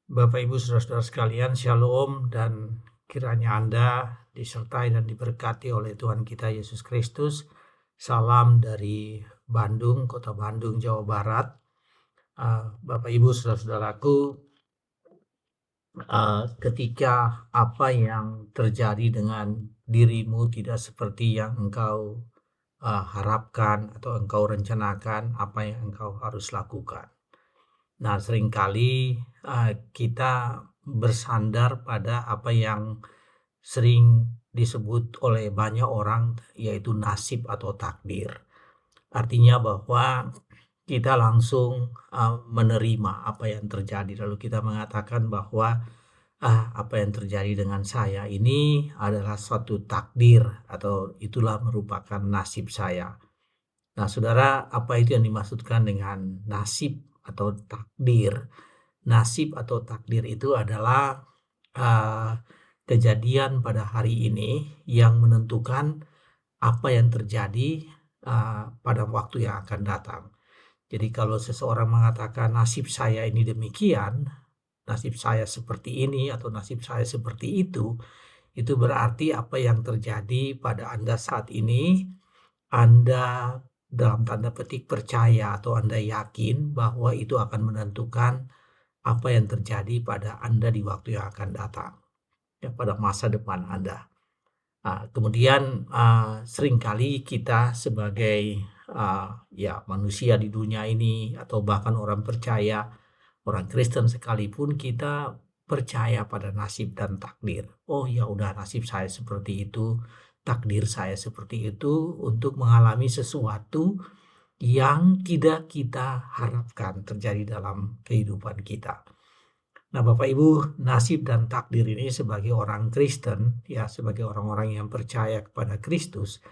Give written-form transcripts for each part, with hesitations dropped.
Bapak, Ibu, saudara-saudara sekalian, Shalom, dan kiranya Anda disertai dan diberkati oleh Tuhan kita Yesus Kristus. Salam dari Bandung, Kota Bandung, Jawa Barat. Bapak, Ibu, saudara-saudaraku, ketika apa yang terjadi dengan dirimu tidak seperti yang engkau harapkan atau engkau rencanakan, apa yang engkau harus lakukan. Nah, seringkali kita bersandar pada apa yang sering disebut oleh banyak orang, yaitu nasib atau takdir. Artinya bahwa kita langsung menerima apa yang terjadi, lalu kita mengatakan bahwa apa yang terjadi dengan saya ini adalah suatu takdir atau itulah merupakan nasib saya. Nah, saudara, apa itu yang dimaksudkan dengan nasib atau takdir? Nasib atau takdir itu adalah uh, kejadian pada hari ini yang menentukan apa yang terjadi pada waktu yang akan datang. Jadi kalau seseorang mengatakan nasib saya ini demikian, nasib saya seperti ini atau nasib saya seperti itu berarti apa yang terjadi pada Anda saat ini, Anda dalam tanda petik percaya atau Anda yakin bahwa itu akan menentukan apa yang terjadi pada Anda di waktu yang akan datang, ya, pada masa depan Anda. Kemudian seringkali kita sebagai ya manusia di dunia ini atau bahkan orang percaya, orang Kristen sekalipun, kita percaya pada nasib dan takdir. Oh ya udah, nasib saya seperti itu, takdir saya seperti itu untuk mengalami sesuatu yang tidak kita harapkan terjadi dalam kehidupan kita. Nah, Bapak Ibu, nasib dan takdir ini sebagai orang Kristen, ya sebagai orang-orang yang percaya kepada Kristus,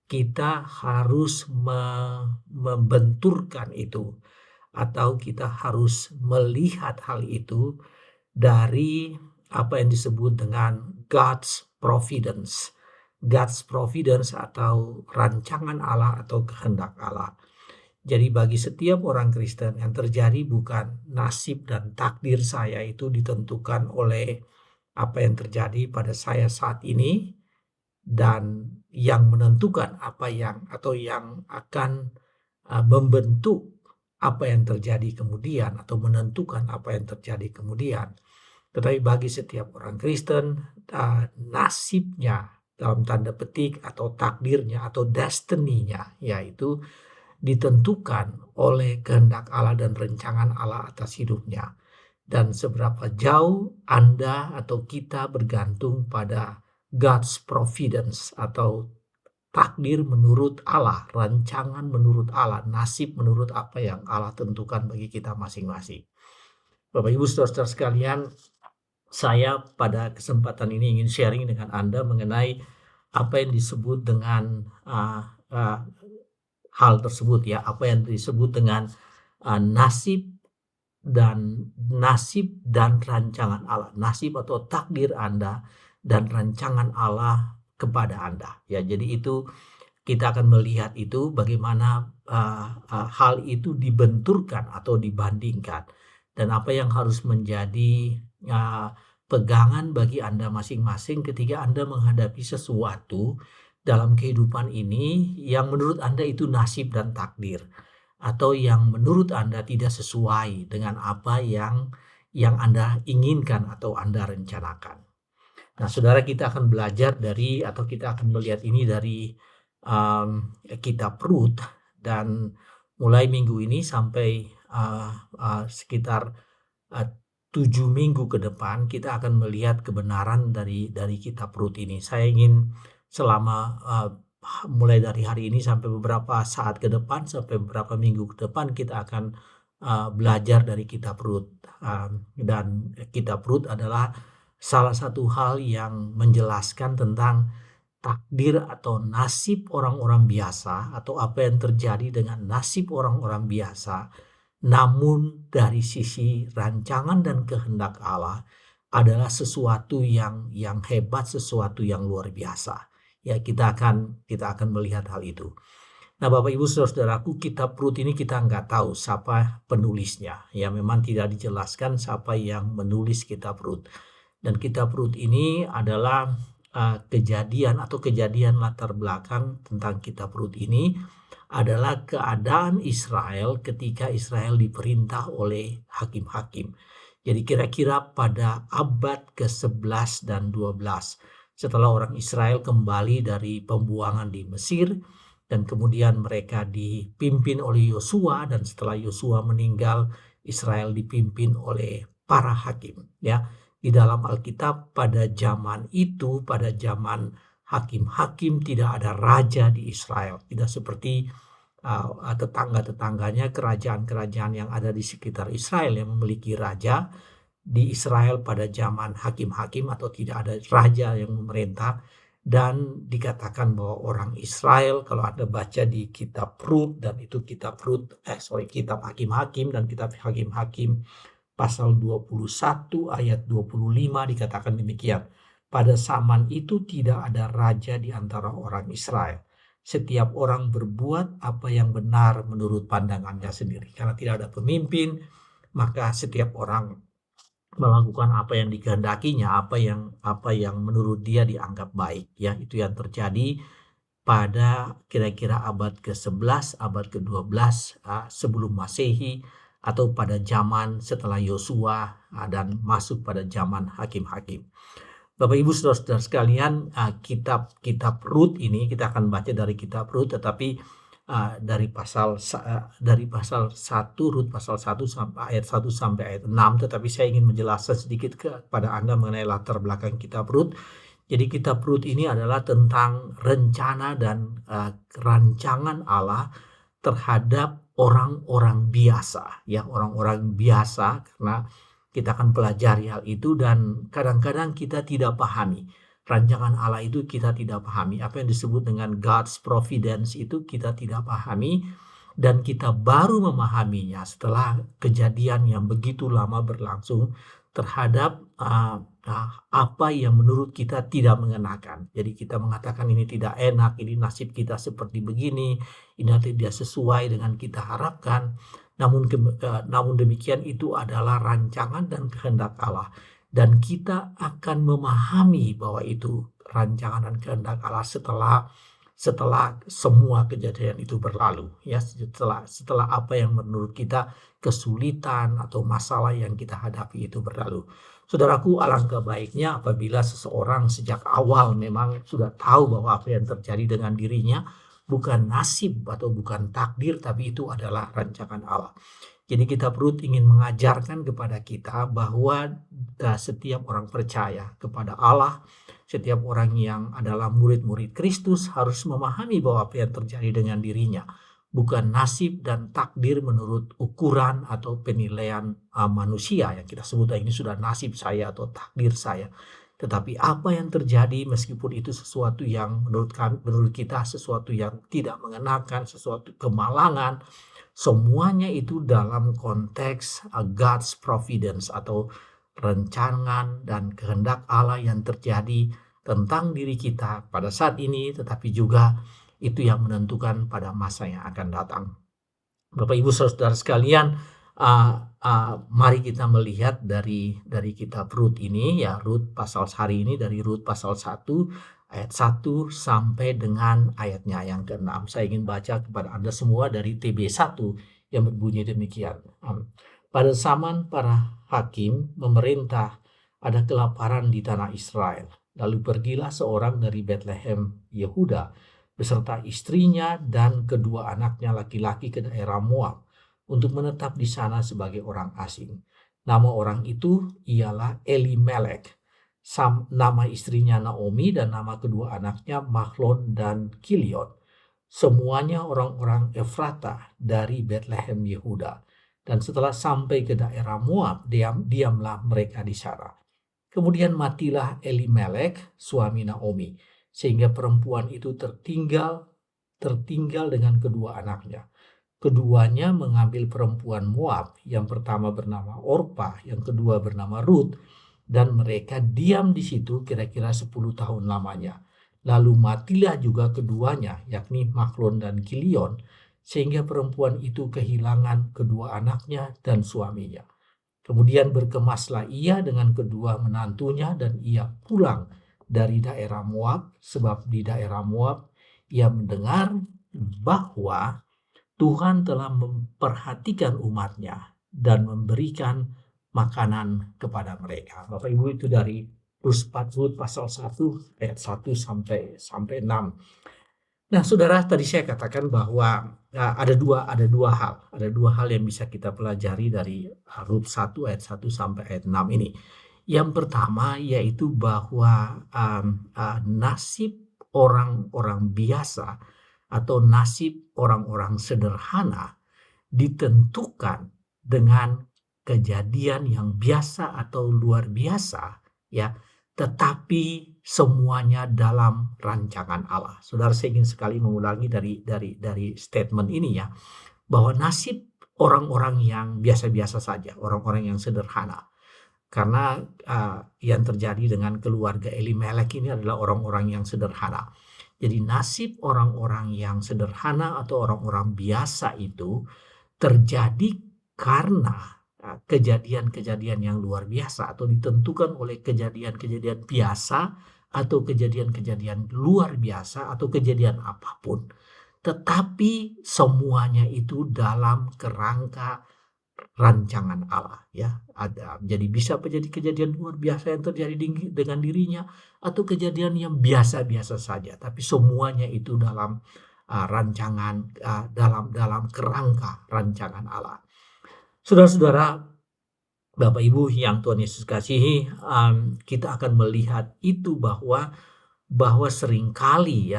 kita harus membenturkan itu atau kita harus melihat hal itu dari apa yang disebut dengan God's providence. God's providence atau rancangan Allah atau kehendak Allah. Jadi bagi setiap orang Kristen yang terjadi bukan nasib dan takdir saya itu ditentukan oleh apa yang terjadi pada saya saat ini, dan yang menentukan apa yang atau yang akan membentuk apa yang terjadi kemudian atau menentukan apa yang terjadi kemudian. Tetapi bagi setiap orang Kristen, nasibnya dalam tanda petik atau takdirnya atau destiny-nya yaitu ditentukan oleh kehendak Allah dan rencangan Allah atas hidupnya. Dan seberapa jauh Anda atau kita bergantung pada God's providence atau takdir menurut Allah, rancangan menurut Allah, nasib menurut apa yang Allah tentukan bagi kita masing-masing. Bapak, Ibu, saudara-saudara sekalian, saya pada kesempatan ini ingin sharing dengan Anda mengenai apa yang disebut dengan hal tersebut, ya, apa yang disebut dengan nasib dan rancangan Allah, nasib atau takdir Anda dan rancangan Allah kepada Anda. Ya, jadi itu kita akan melihat itu bagaimana hal itu dibenturkan atau dibandingkan dan apa yang harus menjadi pegangan bagi Anda masing-masing ketika Anda menghadapi sesuatu dalam kehidupan ini yang menurut Anda itu nasib dan takdir, atau yang menurut Anda tidak sesuai dengan apa yang Anda inginkan atau Anda rencanakan. Nah, saudara, kita akan belajar dari atau kita akan melihat ini dari kitab Rut, dan mulai minggu ini sampai sekitar 7 minggu ke depan kita akan melihat kebenaran dari kitab Rut ini. Saya ingin selama mulai dari hari ini sampai beberapa saat ke depan, sampai beberapa minggu ke depan, kita akan belajar dari kitab Rut. Dan kitab Rut adalah salah satu hal yang menjelaskan tentang takdir atau nasib orang-orang biasa, atau apa yang terjadi dengan nasib orang-orang biasa, namun dari sisi rancangan dan kehendak Allah adalah sesuatu yang hebat, sesuatu yang luar biasa. Ya, kita akan melihat hal itu. Nah, Bapak Ibu saudara-saudaraku, kitab Rut ini kita nggak tahu siapa penulisnya. Ya, memang tidak dijelaskan siapa yang menulis kitab Rut. Dan kitab Rut ini adalah kejadian atau kejadian latar belakang tentang kitab Rut ini adalah keadaan Israel ketika Israel diperintah oleh hakim-hakim. Jadi kira-kira pada abad ke-11 dan 12 setelah orang Israel kembali dari pembuangan di Mesir, dan kemudian mereka dipimpin oleh Yosua, dan setelah Yosua meninggal Israel dipimpin oleh para hakim. Ya, di dalam Alkitab pada zaman itu, pada zaman hakim-hakim, tidak ada raja di Israel, tidak seperti tetangga-tetangganya, kerajaan-kerajaan yang ada di sekitar Israel yang memiliki raja. Di Israel pada zaman hakim-hakim atau tidak ada raja yang memerintah, dan dikatakan bahwa orang Israel, kalau Anda baca di kitab Rut, dan itu kitab Hakim-Hakim dan kitab Hakim-Hakim pasal 21 ayat 25 dikatakan demikian. Pada zaman itu tidak ada raja di antara orang Israel. Setiap orang berbuat apa yang benar menurut pandangannya sendiri. Karena tidak ada pemimpin, maka setiap orang melakukan apa yang dikehendakinya, apa yang menurut dia dianggap baik. Ya, itu yang terjadi pada kira-kira abad ke-11, abad ke-12 sebelum Masehi, atau pada zaman setelah Yosua dan masuk pada zaman hakim-hakim. Bapak Ibu Saudara-saudara sekalian, kitab Rut ini kita akan baca dari kitab Rut, tetapi dari pasal 1 Rut pasal 1 sampai ayat 6, tetapi saya ingin menjelaskan sedikit kepada Anda mengenai latar belakang kitab Rut. Jadi kitab Rut ini adalah tentang rencana dan rancangan Allah terhadap orang-orang biasa, ya, orang-orang biasa, karena kita akan pelajari hal itu, dan kadang-kadang kita tidak pahami rancangan Allah itu, kita tidak pahami apa yang disebut dengan God's providence itu, kita tidak pahami, dan kita baru memahaminya setelah kejadian yang begitu lama berlangsung terhadap apa yang menurut kita tidak mengenakan. Jadi kita mengatakan ini tidak enak, ini nasib kita seperti begini, ini tidak sesuai dengan kita harapkan. Namun demikian itu adalah rancangan dan kehendak Allah, dan kita akan memahami bahwa itu rancangan dan kehendak Allah setelah semua kejadian itu berlalu, ya, setelah apa yang menurut kita kesulitan atau masalah yang kita hadapi itu berlalu. Saudaraku, alangkah baiknya apabila seseorang sejak awal memang sudah tahu bahwa apa yang terjadi dengan dirinya bukan nasib atau bukan takdir, tapi itu adalah rancangan Allah. Jadi kitab Rut ingin mengajarkan kepada kita bahwa setiap orang percaya kepada Allah, setiap orang yang adalah murid-murid Kristus harus memahami bahwa apa yang terjadi dengan dirinya bukan nasib dan takdir menurut ukuran atau penilaian manusia yang kita sebut ini sudah nasib saya atau takdir saya. Tetapi apa yang terjadi, meskipun itu sesuatu yang menurut kita sesuatu yang tidak mengenakan, sesuatu kemalangan, semuanya itu dalam konteks God's providence atau rancangan dan kehendak Allah yang terjadi tentang diri kita pada saat ini, tetapi juga itu yang menentukan pada masa yang akan datang. Bapak Ibu Saudara sekalian, mari kita melihat dari kitab Rut ini, ya, Rut pasal hari ini, dari Rut pasal 1 ayat 1 sampai dengan ayatnya yang ke-6. Saya ingin baca kepada Anda semua dari TB1 yang berbunyi demikian. Pada zaman para hakim memerintah, ada kelaparan di tanah Israel. Lalu pergilah seorang dari Bethlehem, Yehuda, beserta istrinya dan kedua anaknya laki-laki ke daerah Moab untuk menetap di sana sebagai orang asing. Nama orang itu ialah Elimelek, nama istrinya Naomi, dan nama kedua anaknya Mahlon dan Kilion. Semuanya orang-orang Efrata dari Bethlehem Yehuda. Dan setelah sampai ke daerah Moab, diamlah mereka di sana. Kemudian matilah Elimelek, suami Naomi, sehingga perempuan itu tertinggal dengan kedua anaknya. Keduanya mengambil perempuan Moab, yang pertama bernama Orpa, yang kedua bernama Rut, dan mereka diam di situ kira-kira 10 tahun lamanya. Lalu matilah juga keduanya, yakni Mahlon dan Kilion, sehingga perempuan itu kehilangan kedua anaknya dan suaminya. Kemudian berkemaslah ia dengan kedua menantunya dan ia pulang dari daerah Moab, sebab di daerah Moab ia mendengar bahwa Tuhan telah memperhatikan umatnya dan memberikan makanan kepada mereka. Bapak Ibu, itu dari Rut pasal 1 ayat 1 sampai 6. Nah, Saudara, tadi saya katakan bahwa ada dua hal yang bisa kita pelajari dari Rut 1 ayat 1 sampai ayat 6 ini. Yang pertama yaitu bahwa nasib orang-orang biasa atau nasib orang-orang sederhana ditentukan dengan kejadian yang biasa atau luar biasa, ya, tetapi semuanya dalam rancangan Allah. Saudara, saya ingin sekali mengulangi dari statement ini, ya, bahwa nasib orang-orang yang biasa-biasa saja, orang-orang yang sederhana, karena yang terjadi dengan keluarga Elimelek ini adalah orang-orang yang sederhana. Jadi nasib orang-orang yang sederhana atau orang-orang biasa itu terjadi karena kejadian-kejadian yang luar biasa atau ditentukan oleh kejadian-kejadian biasa atau kejadian-kejadian luar biasa atau kejadian apapun. Tetapi semuanya itu dalam kerangka rancangan Allah, ya. Jadi bisa menjadi kejadian luar biasa yang terjadi dengan dirinya atau kejadian yang biasa-biasa saja, tapi semuanya itu dalam rancangan, dalam kerangka rancangan Allah. Saudara-saudara, Bapak Ibu yang Tuhan Yesus kasihi, kita akan melihat itu bahwa seringkali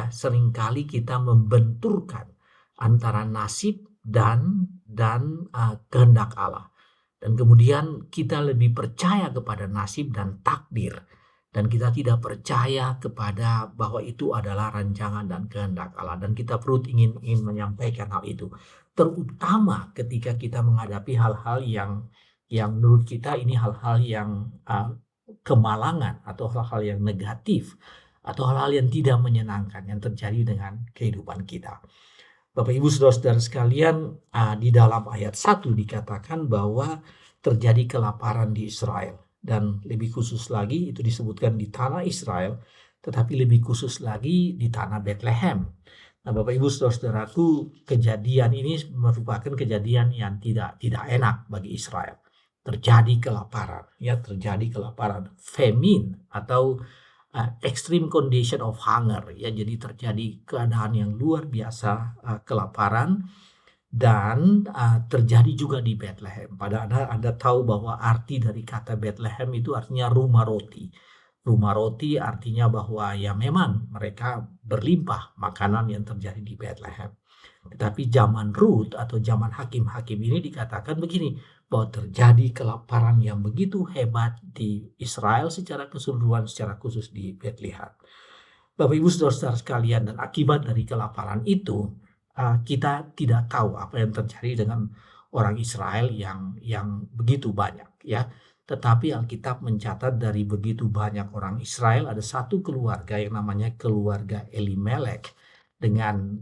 kita membenturkan antara nasib dan kehendak Allah. Dan kemudian kita lebih percaya kepada nasib dan takdir, dan kita tidak percaya kepada bahwa itu adalah rancangan dan kehendak Allah. Dan kita perlu ingin menyampaikan hal itu, terutama ketika kita menghadapi hal-hal yang menurut kita ini hal-hal yang kemalangan atau hal-hal yang negatif atau hal-hal yang tidak menyenangkan yang terjadi dengan kehidupan kita. Bapak Ibu saudara-saudara sekalian, di dalam ayat 1 dikatakan bahwa terjadi kelaparan di Israel, dan lebih khusus lagi itu disebutkan di tanah Israel, tetapi lebih khusus lagi di tanah Bethlehem. Nah, Bapak Ibu saudara-saudaraku, kejadian ini merupakan kejadian yang tidak enak bagi Israel. Terjadi kelaparan, famine atau extreme condition of hunger, ya. Jadi terjadi keadaan yang luar biasa, kelaparan, dan terjadi juga di Bethlehem. Padahal Anda tahu bahwa arti dari kata Bethlehem itu artinya rumah roti. Rumah roti artinya bahwa ya memang mereka berlimpah makanan yang terjadi di Bethlehem. Tetapi zaman Rut atau zaman hakim-hakim ini dikatakan begini, bahwa terjadi kelaparan yang begitu hebat di Israel secara keseluruhan, secara khusus di Bethlehem. Bapak Ibu saudara-saudara sekalian, dan akibat dari kelaparan itu kita tidak tahu apa yang terjadi dengan orang Israel yang begitu banyak, ya. Tetapi Alkitab mencatat dari begitu banyak orang Israel ada satu keluarga yang namanya keluarga Elimelek dengan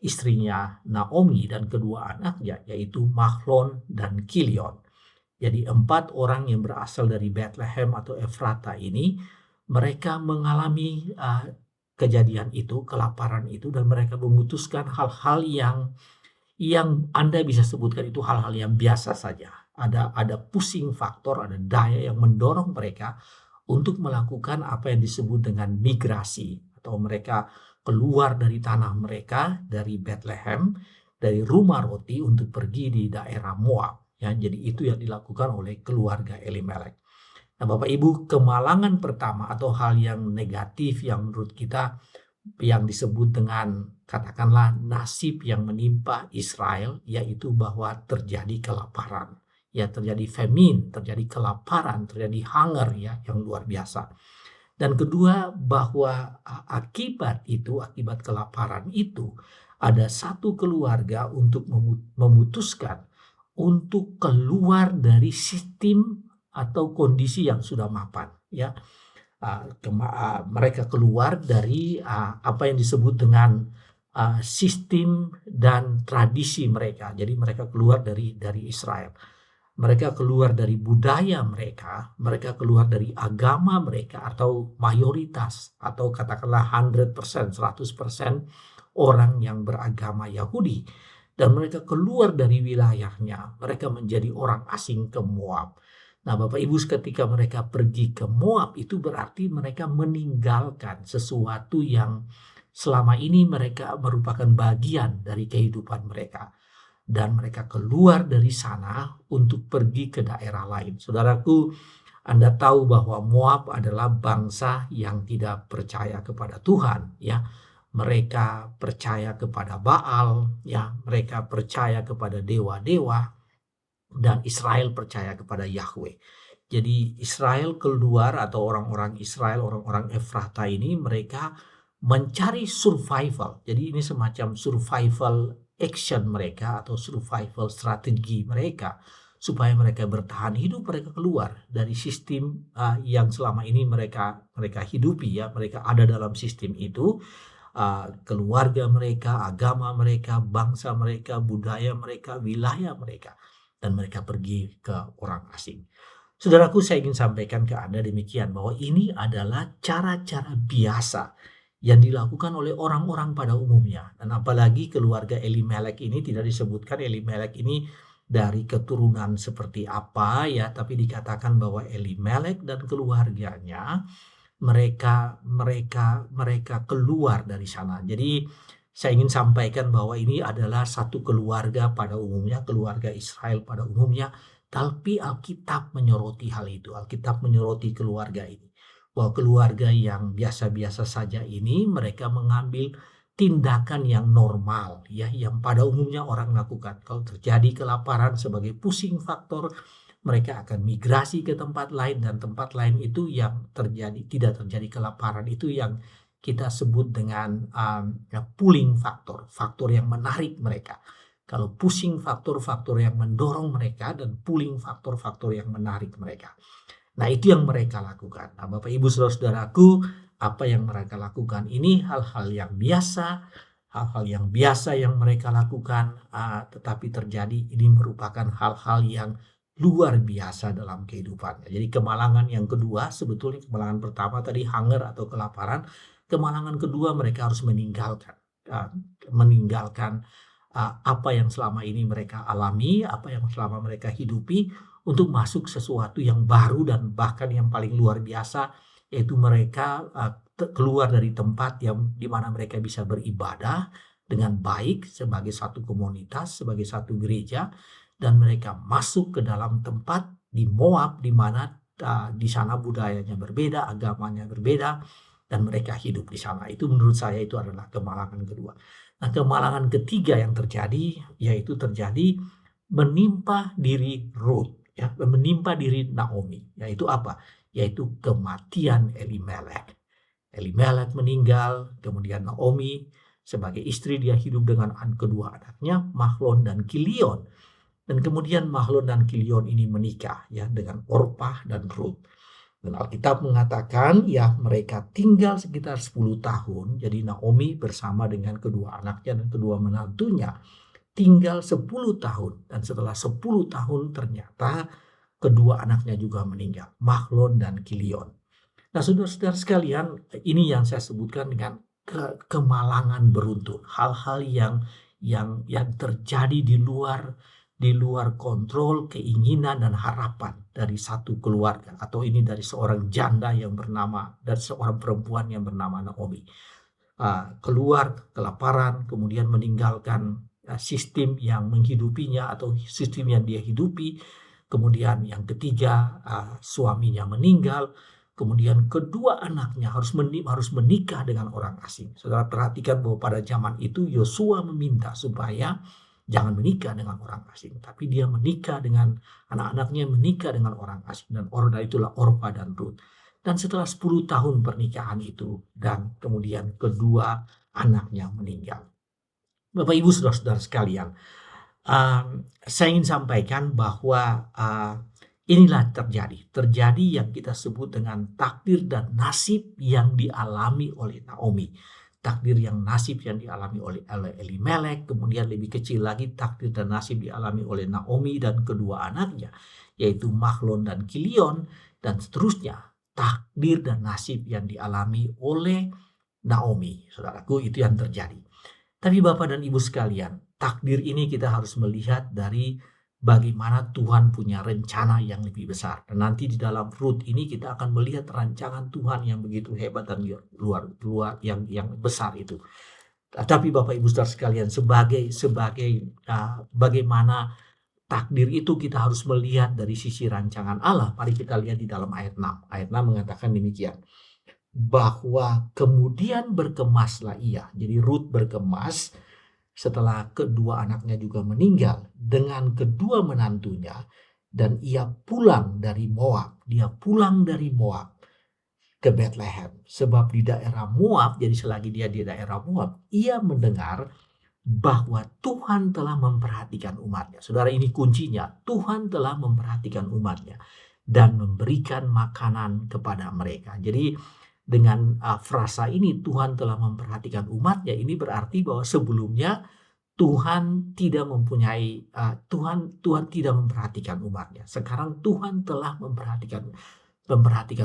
istrinya Naomi dan kedua anaknya, yaitu Mahlon dan Kilion. Jadi 4 orang yang berasal dari Bethlehem atau Efrata ini, mereka mengalami kejadian itu, kelaparan itu, dan mereka memutuskan hal-hal yang Anda bisa sebutkan itu hal-hal yang biasa saja. Ada pushing faktor, ada daya yang mendorong mereka untuk melakukan apa yang disebut dengan migrasi, atau mereka keluar dari tanah mereka, dari Bethlehem, dari rumah roti untuk pergi di daerah Moab, ya. Jadi itu yang dilakukan oleh keluarga Elimelek. Nah, Bapak Ibu, kemalangan pertama atau hal yang negatif yang menurut kita yang disebut dengan katakanlah nasib yang menimpa Israel, yaitu bahwa terjadi kelaparan, ya, terjadi famine, terjadi kelaparan, terjadi hunger, ya, yang luar biasa. Dan kedua, bahwa akibat kelaparan itu, ada satu keluarga untuk memutuskan untuk keluar dari sistem atau kondisi yang sudah mapan, ya. mereka keluar dari apa yang disebut dengan sistem dan tradisi mereka. Jadi mereka keluar dari Israel. Mereka keluar dari budaya mereka, mereka keluar dari agama mereka atau mayoritas atau katakanlah 100%, 100% orang yang beragama Yahudi, dan mereka keluar dari wilayahnya, mereka menjadi orang asing ke Moab. Nah, Bapak Ibu, ketika mereka pergi ke Moab itu berarti mereka meninggalkan sesuatu yang selama ini mereka merupakan bagian dari kehidupan mereka. Dan mereka keluar dari sana untuk pergi ke daerah lain. Saudaraku, Anda tahu bahwa Moab adalah bangsa yang tidak percaya kepada Tuhan, ya. Mereka percaya kepada Baal, ya. Mereka percaya kepada dewa-dewa, dan Israel percaya kepada Yahweh. Jadi Israel keluar, atau orang-orang Israel, orang-orang Efrata ini, mereka mencari survival. Jadi ini semacam survival action mereka atau survival strategi mereka supaya mereka bertahan hidup. Mereka keluar dari sistem yang selama ini mereka hidupi, ya. Mereka ada dalam sistem itu, keluarga mereka, agama mereka, bangsa mereka, budaya mereka, wilayah mereka, dan mereka pergi ke orang asing. Saudaraku, saya ingin sampaikan ke Anda demikian, bahwa ini adalah cara-cara biasa yang dilakukan oleh orang-orang pada umumnya. Dan apalagi keluarga Elimelek ini, tidak disebutkan Elimelek ini dari keturunan seperti apa, ya, tapi dikatakan bahwa Elimelek dan keluarganya mereka keluar dari sana. Jadi saya ingin sampaikan bahwa ini adalah satu keluarga pada umumnya, keluarga Israel pada umumnya, tapi Alkitab menyoroti hal itu. Alkitab menyoroti keluarga ini, bahwa keluarga yang biasa-biasa saja ini mereka mengambil tindakan yang normal, ya, yang pada umumnya orang lakukan. Kalau terjadi kelaparan sebagai pushing faktor, mereka akan migrasi ke tempat lain, dan tempat lain itu yang tidak terjadi kelaparan itu yang kita sebut dengan pulling faktor, faktor yang menarik mereka. Kalau pushing faktor yang mendorong mereka, dan pulling faktor yang menarik mereka. Nah, itu yang mereka lakukan. Nah, Bapak Ibu saudara-saudaraku, apa yang mereka lakukan ini hal-hal yang biasa, yang mereka lakukan, tetapi terjadi, ini merupakan hal-hal yang luar biasa dalam kehidupannya. Jadi kemalangan yang kedua, sebetulnya kemalangan pertama tadi hunger atau kelaparan, kemalangan kedua mereka harus meninggalkan apa yang selama ini mereka alami, apa yang selama mereka hidupi, untuk masuk sesuatu yang baru dan bahkan yang paling luar biasa, yaitu mereka keluar dari tempat yang dimana mereka bisa beribadah dengan baik sebagai satu komunitas, sebagai satu gereja, dan mereka masuk ke dalam tempat di Moab, di mana di sana budayanya berbeda, agamanya berbeda, dan mereka hidup di sana. Itu menurut saya itu adalah kemalangan kedua. Nah, kemalangan ketiga yang terjadi, yaitu terjadi menimpa diri Ruth, ya, menimpa diri Naomi. Yaitu apa? Yaitu kematian Elimelek. Elimelek meninggal, kemudian Naomi sebagai istri dia hidup dengan kedua anaknya, Mahlon dan Kilion. Dan kemudian Mahlon dan Kilion ini menikah, ya, dengan Orpah dan Ruth. Dan Alkitab mengatakan, ya, mereka tinggal sekitar 10 tahun. Jadi Naomi bersama dengan kedua anaknya dan kedua menantunya tinggal 10 tahun. Dan setelah 10 tahun ternyata kedua anaknya juga meninggal, Mahlon dan Kilion. Nah, saudara-saudara sekalian, ini yang saya sebutkan dengan kemalangan beruntun. Hal-hal yang terjadi di luar kontrol, keinginan dan harapan dari satu keluarga, atau ini dari seorang janda dari seorang perempuan yang bernama Naomi. Keluar kelaparan, kemudian meninggalkan sistem yang menghidupinya atau sistem yang dia hidupi. Kemudian yang ketiga, suaminya meninggal. Kemudian kedua anaknya harus menikah dengan orang asing. Saudara perhatikan bahwa pada zaman itu Yosua meminta supaya jangan menikah dengan orang asing, tapi dia menikah dengan anak-anaknya, menikah dengan orang asing, dan itulah Orpah dan Ruth. Dan setelah 10 tahun pernikahan itu, dan kemudian kedua anaknya meninggal. Bapak Ibu saudara-saudara sekalian, saya ingin sampaikan bahwa Inilah terjadi yang kita sebut dengan takdir dan nasib yang dialami oleh Naomi. Takdir yang nasib yang dialami oleh Elimelek, kemudian lebih kecil lagi takdir dan nasib dialami oleh Naomi dan kedua anaknya, yaitu Mahlon dan Kilion, dan seterusnya. Takdir dan nasib yang dialami oleh Naomi, saudaraku, itu yang terjadi. Tapi Bapak dan Ibu sekalian, takdir ini kita harus melihat dari bagaimana Tuhan punya rencana yang lebih besar. Dan nanti di dalam Rut ini kita akan melihat rancangan Tuhan yang begitu hebat dan luar yang besar itu. Tapi Bapak Ibu Saudara sekalian, bagaimana takdir itu kita harus melihat dari sisi rancangan Allah. Mari kita lihat di dalam ayat 6. Ayat 6 mengatakan demikian. Bahwa kemudian berkemaslah ia. Jadi Rut berkemas setelah kedua anaknya juga meninggal dengan kedua menantunya, dan ia pulang dari Moab. Dia pulang dari Moab ke Bethlehem, sebab di daerah Moab, jadi selagi dia di daerah Moab, ia mendengar bahwa Tuhan telah memperhatikan umatnya. Saudara, ini kuncinya. Tuhan telah memperhatikan umatnya dan memberikan makanan kepada mereka. Jadi dengan frasa ini, Tuhan telah memperhatikan umatnya, ini berarti bahwa sebelumnya Tuhan tidak mempunyai Tuhan tidak memperhatikan umatnya. Sekarang Tuhan telah memperhatikan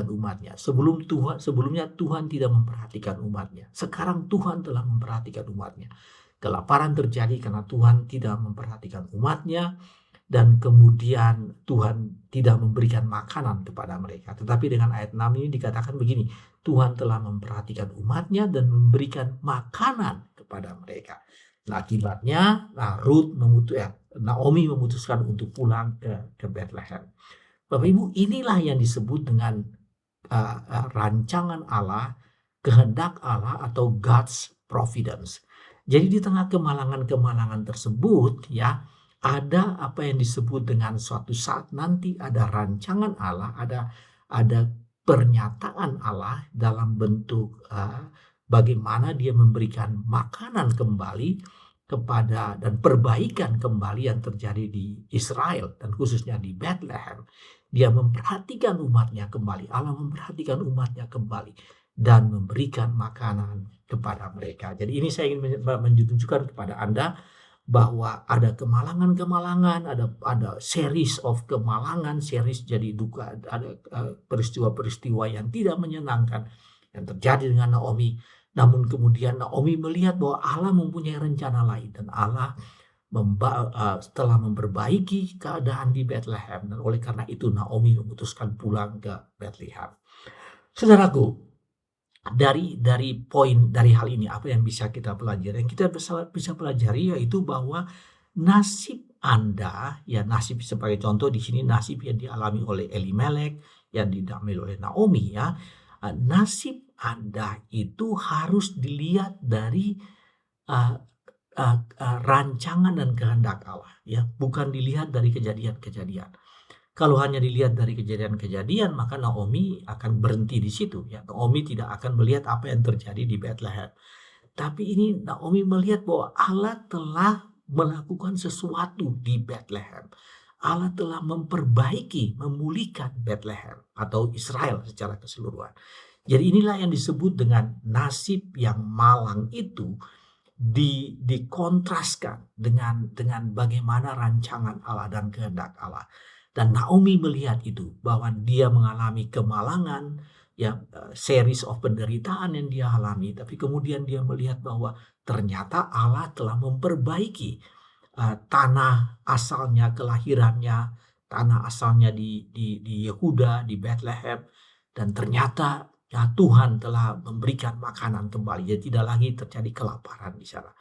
umatnya. Sebelumnya Tuhan tidak memperhatikan umatnya. Sekarang Tuhan telah memperhatikan umatnya. Kelaparan terjadi karena Tuhan tidak memperhatikan umatnya, dan kemudian Tuhan tidak memberikan makanan kepada mereka. Tetapi dengan ayat 6 ini dikatakan begini, Tuhan telah memperhatikan umatnya dan memberikan makanan kepada mereka. Nah, akibatnya Naomi memutuskan untuk pulang ke Bethlehem. Bapak Ibu, inilah yang disebut dengan rancangan Allah, kehendak Allah, atau God's providence. Jadi di tengah kemalangan-kemalangan tersebut, ya, ada apa yang disebut dengan suatu saat nanti ada rancangan Allah, ada pernyataan Allah dalam bentuk bagaimana dia memberikan makanan kembali kepada dan perbaikan kembali yang terjadi di Israel dan khususnya di Bethlehem. Dia memperhatikan umatnya kembali. Allah memperhatikan umatnya kembali dan memberikan makanan kepada mereka. Jadi ini saya ingin menunjukkan kepada Anda bahwa ada kemalangan-kemalangan, ada series of kemalangan, series jadi duka, ada peristiwa-peristiwa yang tidak menyenangkan yang terjadi dengan Naomi. Namun kemudian Naomi melihat bahwa Allah mempunyai rencana lain, dan Allah setelah memperbaiki keadaan di Bethlehem, dan oleh karena itu Naomi memutuskan pulang ke Bethlehem. Saudaraku, dari hal ini apa yang bisa kita pelajari? Yang kita bisa pelajari yaitu bahwa nasib Anda, ya, nasib sebagai contoh di sini nasib yang dialami oleh Elimelek, yang dialami oleh Naomi, ya. Nasib Anda itu harus dilihat dari rancangan dan kehendak Allah, ya, bukan dilihat dari kejadian-kejadian. Kalau hanya dilihat dari kejadian-kejadian, maka Naomi akan berhenti di situ, ya. Naomi tidak akan melihat apa yang terjadi di Bethlehem. Tapi ini Naomi melihat bahwa Allah telah melakukan sesuatu di Bethlehem. Allah telah memperbaiki, memulihkan Bethlehem atau Israel secara keseluruhan. Jadi inilah yang disebut dengan nasib yang malang itu dikontraskan dengan bagaimana rancangan Allah dan kehendak Allah. Dan Naomi melihat itu, bahwa dia mengalami kemalangan, ya, series of penderitaan yang dia alami. Tapi kemudian dia melihat bahwa ternyata Allah telah memperbaiki tanah asalnya, kelahirannya, tanah asalnya di Yehuda, di Bethlehem. Dan ternyata, ya, Tuhan telah memberikan makanan kembali. Jadi tidak lagi terjadi kelaparan di sana.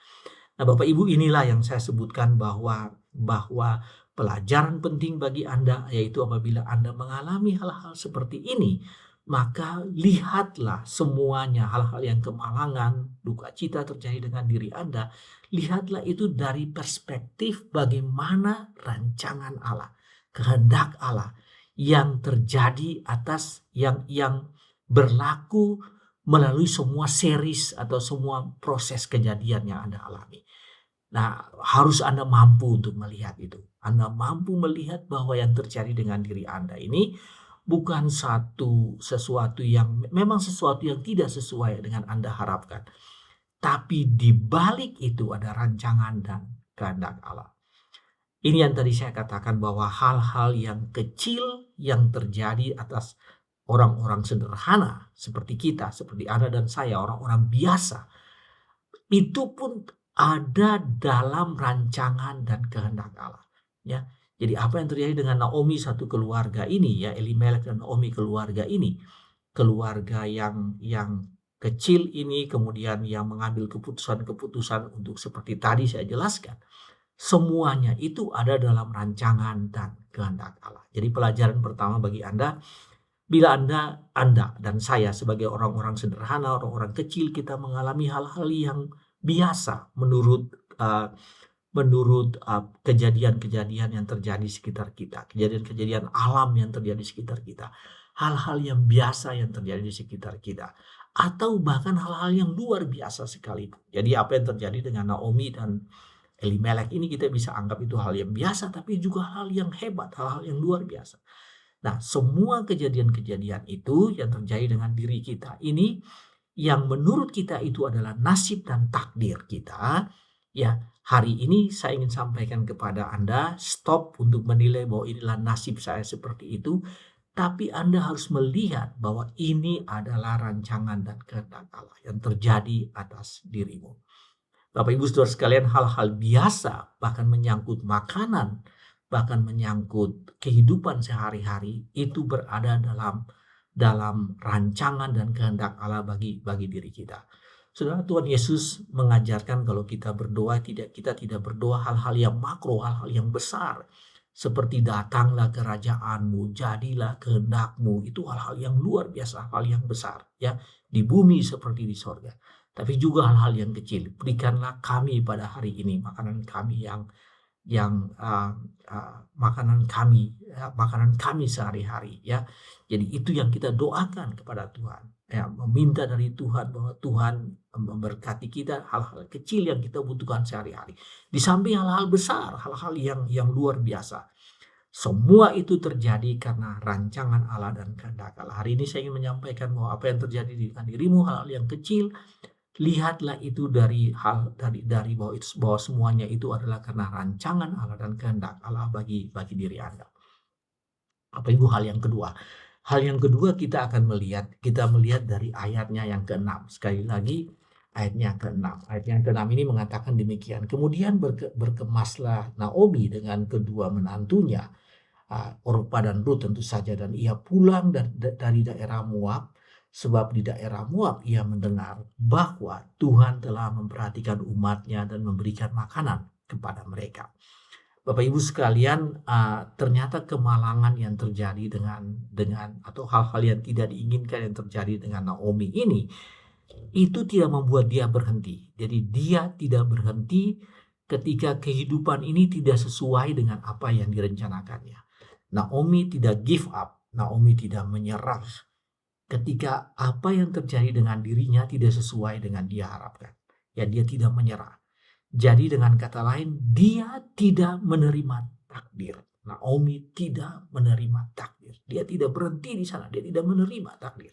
Nah, Bapak Ibu, inilah yang saya sebutkan bahwa pelajaran penting bagi Anda, yaitu apabila Anda mengalami hal-hal seperti ini, maka lihatlah semuanya, hal-hal yang kemalangan, duka cita terjadi dengan diri Anda, lihatlah itu dari perspektif bagaimana rancangan Allah, kehendak Allah yang terjadi atas yang berlaku melalui semua series atau semua proses kejadian yang Anda alami. Nah, harus Anda mampu untuk melihat itu. Anda mampu melihat bahwa yang terjadi dengan diri Anda ini bukan sesuatu yang memang sesuatu yang tidak sesuai dengan Anda harapkan. Tapi di balik itu ada rancangan dan kehendak Allah. Ini yang tadi saya katakan bahwa hal-hal yang kecil yang terjadi atas orang-orang sederhana seperti kita, seperti Anda dan saya, orang-orang biasa, itu pun ada dalam rancangan dan kehendak Allah. Ya, jadi apa yang terjadi dengan Naomi satu keluarga ini, ya Elimelek dan Naomi keluarga ini, keluarga yang kecil ini kemudian yang mengambil keputusan-keputusan untuk seperti tadi saya jelaskan. Semuanya itu ada dalam rancangan dan kehendak Allah. Jadi pelajaran pertama bagi Anda, bila Anda dan saya sebagai orang-orang sederhana, orang-orang kecil, kita mengalami hal-hal yang biasa menurut kejadian-kejadian yang terjadi di sekitar kita, kejadian-kejadian alam yang terjadi di sekitar kita, hal-hal yang biasa yang terjadi di sekitar kita, atau bahkan hal-hal yang luar biasa sekalipun. Jadi apa yang terjadi dengan Naomi dan Elimelek ini kita bisa anggap itu hal yang biasa, tapi juga hal yang hebat, hal-hal yang luar biasa. Nah, semua kejadian-kejadian itu yang terjadi dengan diri kita ini, yang menurut kita itu adalah nasib dan takdir kita, ya hari ini saya ingin sampaikan kepada Anda, stop untuk menilai bahwa inilah nasib saya seperti itu, tapi Anda harus melihat bahwa ini adalah rancangan dan kehendak Allah yang terjadi atas dirimu. Bapak Ibu Saudara sekalian, hal-hal biasa bahkan menyangkut makanan, bahkan menyangkut kehidupan sehari-hari itu berada dalam rancangan dan kehendak Allah bagi diri kita. Saudara, Tuhan Yesus mengajarkan kalau kita berdoa kita tidak berdoa hal-hal yang makro, hal-hal yang besar seperti datanglah kerajaanmu, jadilah kehendakmu, itu hal-hal yang luar biasa, hal yang besar ya, di bumi seperti di sorga. Tapi juga hal-hal yang kecil. Berikanlah kami pada hari ini makanan kami makanan kami sehari-hari ya. Jadi itu yang kita doakan kepada Tuhan. Ya, meminta dari Tuhan bahwa Tuhan memberkati kita hal-hal kecil yang kita butuhkan sehari-hari. Di samping hal-hal besar, hal-hal yang luar biasa. Semua itu terjadi karena rancangan Allah dan kehendak Allah. Hari ini saya ingin menyampaikan bahwa apa yang terjadi dengan dirimu, hal-hal yang kecil, lihatlah itu dari bahwa semuanya itu adalah karena rancangan Allah dan kehendak Allah bagi diri Anda. Apa itu hal yang kedua? Hal yang kedua kita melihat dari ayatnya yang ke-6. Sekali lagi ayatnya ke-6. Ayat yang ke-6 ini mengatakan demikian. Kemudian berkemaslah Naomi dengan kedua menantunya, Orpa dan Rut tentu saja, dan ia pulang dari daerah Moab. Sebab di daerah Moab ia mendengar bahwa Tuhan telah memperhatikan umatnya dan memberikan makanan kepada mereka. Bapak Ibu sekalian, ternyata kemalangan yang terjadi dengan atau hal-hal yang tidak diinginkan yang terjadi dengan Naomi ini, itu tidak membuat dia berhenti. Jadi dia tidak berhenti ketika kehidupan ini tidak sesuai dengan apa yang direncanakannya. Naomi tidak give up, Naomi tidak menyerah ketika apa yang terjadi dengan dirinya tidak sesuai dengan dia harapkan. Ya, dia tidak menyerah. Jadi dengan kata lain, dia tidak menerima takdir. Naomi tidak menerima takdir. Dia tidak berhenti di sana, dia tidak menerima takdir.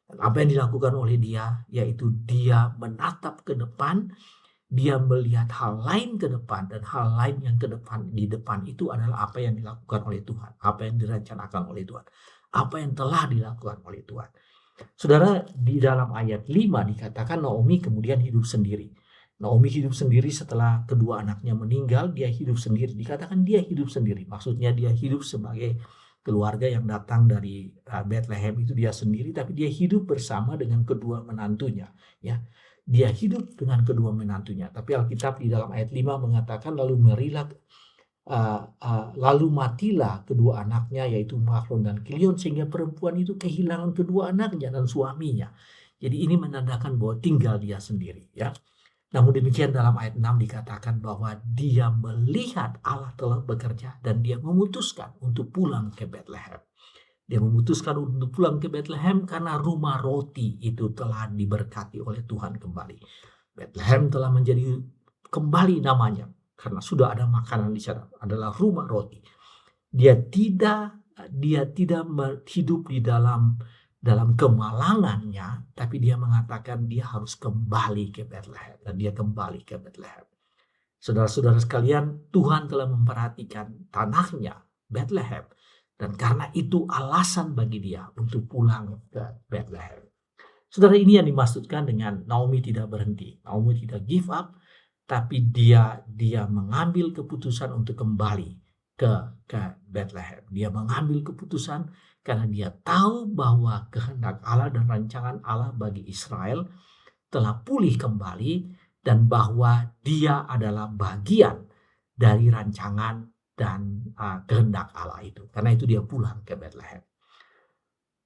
Dan apa yang dilakukan oleh dia, yaitu dia menatap ke depan, dia melihat hal lain ke depan, dan hal lain yang di depan itu adalah apa yang dilakukan oleh Tuhan, apa yang direncanakan oleh Tuhan, apa yang telah dilakukan oleh Tuhan. Saudara, di dalam ayat 5 dikatakan Naomi kemudian hidup sendiri. Naomi hidup sendiri setelah kedua anaknya meninggal, dia hidup sendiri. Dikatakan dia hidup sendiri, maksudnya dia hidup sebagai keluarga yang datang dari Bethlehem, itu dia sendiri, tapi dia hidup bersama dengan kedua menantunya. Ya, dia hidup dengan kedua menantunya. Tapi Alkitab di dalam ayat 5 mengatakan lalu matilah kedua anaknya, yaitu Mahlon dan Kilion, sehingga perempuan itu kehilangan kedua anaknya dan suaminya. Jadi ini menandakan bahwa tinggal dia sendiri ya. Namun demikian dalam ayat 6 dikatakan bahwa dia melihat Allah telah bekerja dan dia memutuskan untuk pulang ke Bethlehem. Dia memutuskan untuk pulang ke Bethlehem karena rumah roti itu telah diberkati oleh Tuhan kembali. Bethlehem telah menjadi kembali namanya karena sudah ada makanan di sana, adalah rumah roti. Dia tidak hidup di dalam kemalangannya, tapi dia mengatakan dia harus kembali ke Bethlehem, dan dia kembali ke Bethlehem. Saudara-saudara sekalian, Tuhan telah memperhatikan tanahnya, Bethlehem, dan karena itu alasan bagi dia untuk pulang ke Bethlehem. Saudara, ini yang dimaksudkan dengan Naomi tidak berhenti. Naomi tidak give up, tapi dia mengambil keputusan untuk kembali ke Bethlehem. Dia mengambil keputusan karena dia tahu bahwa kehendak Allah dan rancangan Allah bagi Israel telah pulih kembali, dan bahwa dia adalah bagian dari rancangan dan kehendak Allah itu. Karena itu dia pulang ke Bethlehem.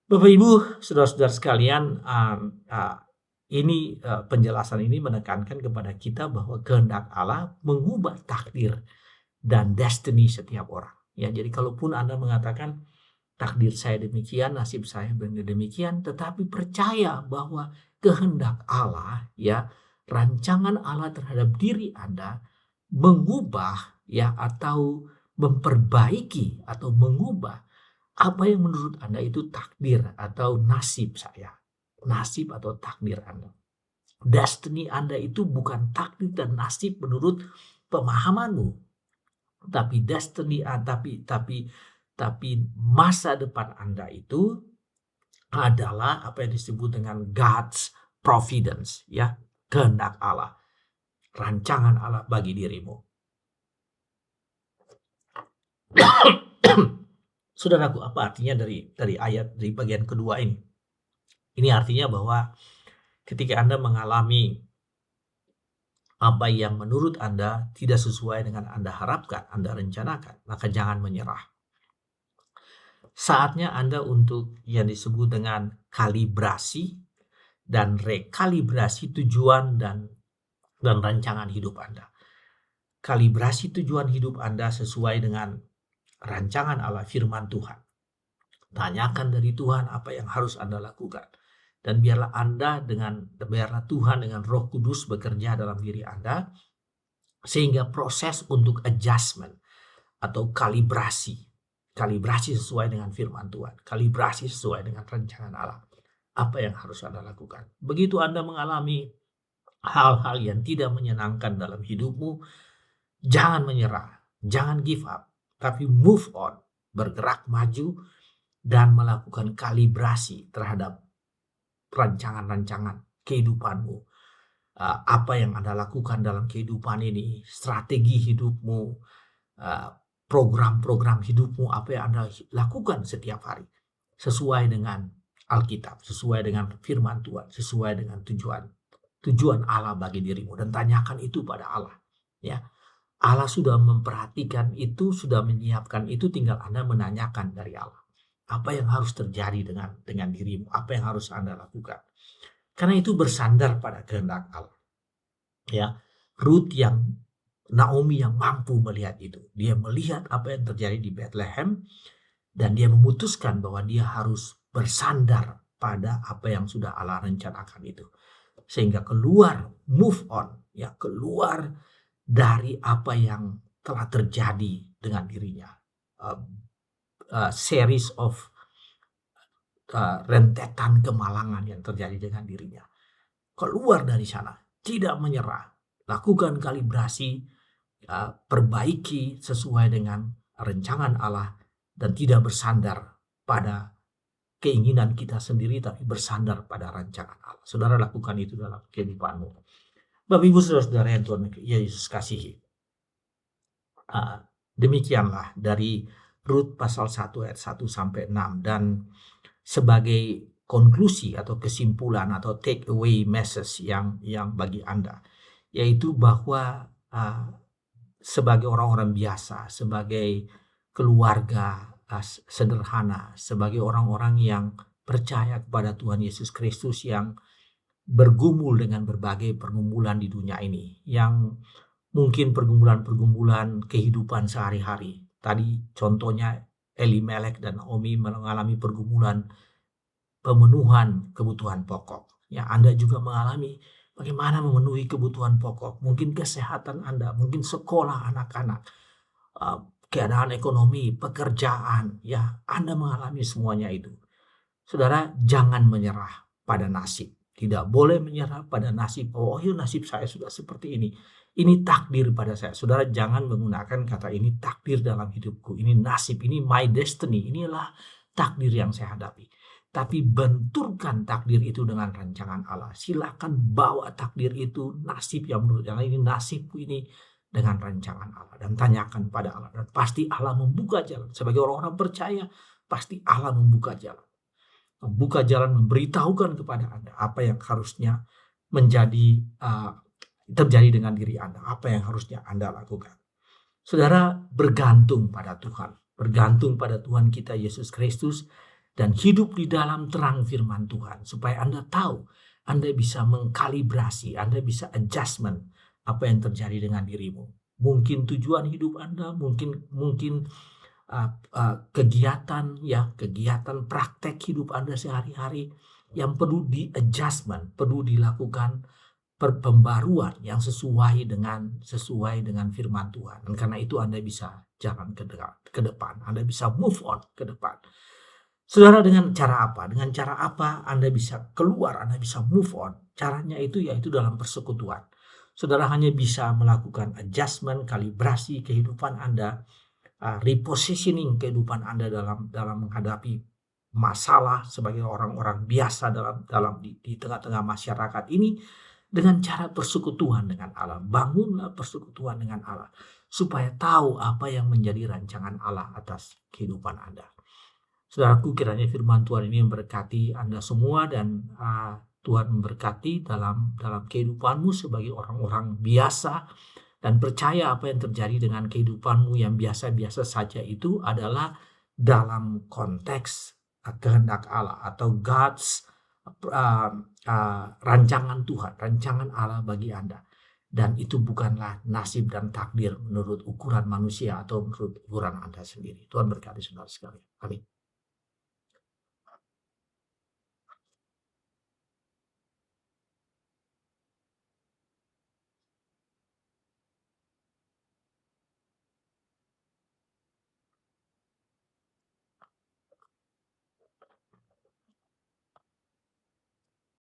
Bapak Ibu, saudara-saudara sekalian, penjelasan ini menekankan kepada kita bahwa kehendak Allah mengubah takdir dan destiny setiap orang. Ya, jadi kalaupun Anda mengatakan takdir saya demikian, nasib saya demikian, tetapi percaya bahwa kehendak Allah, ya, rancangan Allah terhadap diri Anda mengubah, ya, atau memperbaiki atau mengubah apa yang menurut Anda itu takdir atau nasib saya, nasib atau takdir Anda. Destiny Anda itu bukan takdir dan nasib menurut pemahamanmu, tapi destiny, tapi masa depan Anda itu adalah apa yang disebut dengan God's providence, ya, kehendak Allah, rancangan Allah bagi dirimu. Saudaraku, apa artinya dari ayat dari bagian kedua ini? Ini artinya bahwa ketika Anda mengalami apa yang menurut Anda tidak sesuai dengan Anda harapkan, Anda rencanakan, maka jangan menyerah. Saatnya Anda untuk yang disebut dengan kalibrasi dan rekalibrasi tujuan dan rancangan hidup Anda. Kalibrasi tujuan hidup Anda sesuai dengan rancangan Allah, firman Tuhan. Tanyakan dari Tuhan apa yang harus Anda lakukan. Dan biarlah Tuhan dengan Roh Kudus bekerja dalam diri Anda, sehingga proses untuk adjustment atau kalibrasi sesuai dengan firman Tuhan, kalibrasi sesuai dengan rancangan Allah, apa yang harus Anda lakukan. Begitu Anda mengalami hal-hal yang tidak menyenangkan dalam hidupmu, jangan menyerah, jangan give up, tapi move on, bergerak maju dan melakukan kalibrasi terhadap rancangan-rancangan kehidupanmu. Apa yang Anda lakukan dalam kehidupan ini, strategi hidupmu, program-program hidupmu, apa yang Anda lakukan setiap hari sesuai dengan Alkitab, sesuai dengan firman Tuhan, sesuai dengan tujuan Allah bagi dirimu, dan tanyakan itu pada Allah, ya. Allah sudah memperhatikan itu, sudah menyiapkan itu, tinggal Anda menanyakan dari Allah. Apa yang harus terjadi dengan dirimu? Apa yang harus Anda lakukan? Karena itu bersandar pada kehendak Allah. Ya, Naomi yang mampu melihat itu. Dia melihat apa yang terjadi di Bethlehem, dan dia memutuskan bahwa dia harus bersandar pada apa yang sudah Allah rencanakan itu. Sehingga move on, ya, keluar dari apa yang telah terjadi dengan dirinya. Series of rentetan kemalangan yang terjadi dengan dirinya. Keluar dari sana, tidak menyerah, lakukan kalibrasi, perbaiki sesuai dengan rancangan Allah, dan tidak bersandar pada keinginan kita sendiri, tapi bersandar pada rancangan Allah. Saudara, lakukan itu dalam kehidupanmu. Bapak Ibu saudara-saudara yang Tuhan Yesus kasihi. Demikianlah dari Rut pasal 1 ayat 1 sampai 6, dan sebagai konklusi atau kesimpulan atau take away message yang bagi Anda, yaitu bahwa sebagai orang-orang biasa, sebagai keluarga sederhana, sebagai orang-orang yang percaya kepada Tuhan Yesus Kristus, yang bergumul dengan berbagai pergumulan di dunia ini, yang mungkin pergumulan kehidupan sehari-hari. Tadi contohnya Elimelek dan Naomi mengalami pergumulan pemenuhan kebutuhan pokok. Ya, Anda juga mengalami bagaimana memenuhi kebutuhan pokok, mungkin kesehatan Anda, mungkin sekolah anak-anak, eee, keadaan ekonomi, pekerjaan, ya Anda mengalami semuanya itu. Saudara, jangan menyerah pada nasib. Tidak boleh menyerah pada nasib. Oh, ya nasib saya sudah seperti ini. Ini takdir pada saya. Saudara, jangan menggunakan kata ini takdir dalam hidupku. Ini nasib, ini my destiny. Inilah takdir yang saya hadapi. Tapi benturkan takdir itu dengan rancangan Allah. Silakan bawa takdir itu, nasib yang menurut yang ini nasibku ini dengan rancangan Allah. Dan tanyakan pada Allah. Dan pasti Allah membuka jalan. Sebagai orang-orang percaya, pasti Allah membuka jalan. Membuka jalan, memberitahukan kepada Anda apa yang harusnya menjadi terjadi dengan diri Anda, apa yang harusnya Anda lakukan. Saudara, bergantung pada Tuhan, bergantung pada Tuhan kita Yesus Kristus, dan hidup di dalam terang firman Tuhan, supaya Anda tahu, Anda bisa mengkalibrasi, Anda bisa adjustment apa yang terjadi dengan dirimu. Mungkin tujuan hidup Anda, mungkin kegiatan praktek hidup Anda sehari-hari yang perlu di adjustment, perlu dilakukan pembaruan yang sesuai dengan firman Tuhan. Dan karena itu Anda bisa jalan ke depan, Anda bisa move on ke depan. Saudara, dengan cara apa? Dengan cara apa Anda bisa keluar, Anda bisa move on? Caranya itu yaitu dalam persekutuan. Saudara hanya bisa melakukan adjustment, kalibrasi kehidupan Anda, repositioning kehidupan Anda dalam menghadapi masalah sebagai orang-orang biasa di tengah-tengah masyarakat ini dengan cara persekutuan dengan Allah. Bangunlah persekutuan dengan Allah supaya tahu apa yang menjadi rancangan Allah atas kehidupan Anda. Saudaraku, kiranya firman Tuhan ini memberkati Anda semua, dan Tuhan memberkati dalam kehidupanmu sebagai orang-orang biasa, dan percaya apa yang terjadi dengan kehidupanmu yang biasa-biasa saja itu adalah dalam konteks kehendak Allah atau God's rancangan Tuhan, rancangan Allah bagi Anda. Dan itu bukanlah nasib dan takdir menurut ukuran manusia atau menurut ukuran Anda sendiri. Tuhan berkati saudara sekalian. Amin.